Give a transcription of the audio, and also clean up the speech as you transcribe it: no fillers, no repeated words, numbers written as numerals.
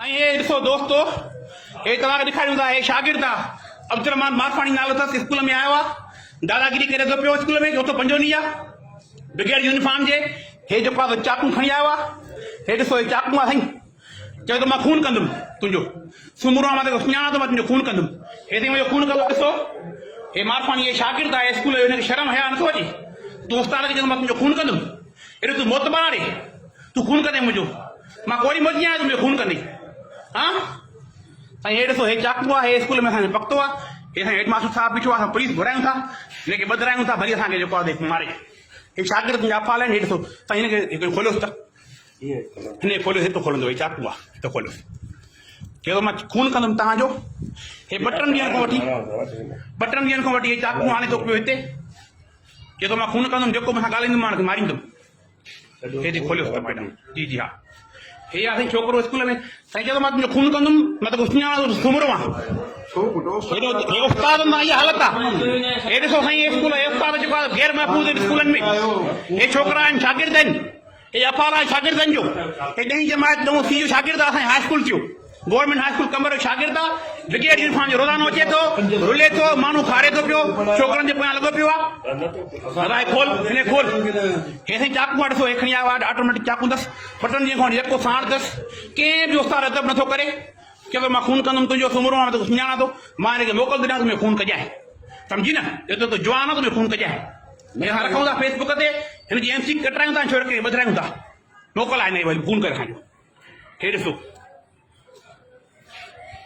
ये ॾिसो दोस्तो हे तव्हांखे ॾेखारियूं था हे शागिर्द आहे अब्दुरहमान मारफाणी नालो अथसि स्कूल में आयो आहे दादागिरी करे थो पियो स्कूल में चोथों पंजो ॾींहुं आहे बिगैर यूनिफॉर्म जे हे जेको आहे चाकू खणी आयो आहे हे ॾिसो हे चाकू आहे साईं चयो त मां खून कंदुमि तुंहिंजो सुमरो मां तोखे सुञाणा थो मां तुंहिंजो खून कंदुमि हे ताईं मुंहिंजो खून कंदो ॾिसो हे मारफाणी हे शागिर्द आहे स्कूल जो हिनखे शर्म हया नथो अचे तूं उस्ताद खे चवंदो मां तुंहिंजो खून कंदुमि हेॾो तूं मोतबार आहे तूं खून कंदे मुंहिंजो मां कोड़ी मोची आहियां तुंहिंजो खून कंदे हाँ साईं हे ॾिसो हे चाकू आहे हे स्कूल में असांजो पकतो आहे हे असां हेडमास्टर साहब बीठो आहे असां पुलिस घुरायूं था हिनखे ॿधायूं था भली असांखे जेको आहे मारे हे शागिर्द जाफ़ाल आहिनि हे ॾिसो साईं हिनखे हिकिड़ो खोलियोसि त हिन खोलियोसि हितो खोलंदो हे चाकू आहे हितो खोलियोसि चयो मां खून कंदुमि तव्हांजो हे ॿ टिनि ॾींहंनि खां वठी हे चाकू हाणे थो पियो हिते चयो त मां खून कंदुमि जेको मूंसां ॻाल्हाईंदुमि मां मारींदुमि हेॾे खोलियोसि त मैडम जी जी हा हे आहे साईं छोकिरो स्कूल में साईं चयो मां तुंहिंजो खून कंदुमि मां तोखे सुञाणा सुम्हरो आहे हे उस्ताद मां इहा हालत आहे हे ॾिसो साईं हे स्कूल हे उस्ताद जेको आहे गैर महफ़ूज़ आहिनि स्कूलनि में हे छोकिरा आहिनि शागिर्द आहिनि हे अफ़ाल आहे शागिर्दनि जो हे 10वीं जमात 9 सी जो शागिर्द आहे असांजे हाई स्कूल थियो गवर्नमेंट हाई स्कूल कमर जो शागिर्द आहे बिगैर यूनिफॉर्म जो रोज़ानो अचे थो रुले थो माण्हू खारे थो पियो छोकिरनि जे पोयां लॻो पियो आहे अलाए खोल हिन खोल हे साईं चाकू ॾिसो हे खणी आयो आहे ऑटोमेटिक चाकू अथसि बटन ॾींहं खां जेको साण अथसि कंहिं बि उस्ताद अदब नथो करे चयो मां खून कंदुमि तुंहिंजो सुम्हरो आहे तोखे सुञाणा थो मां हिनखे मोकल थो ॾियां तुंहिंजो खून कजाए सम्झी न एतिरो त जवान आहे तुंहिंजो खून कजाए हे असां रखूं था फेसबुक ते हिनजी MC कटायूं था छोकिरे खे ॿधायूं था मोकल आहे हिन खून करे असांजो हे ॾिसो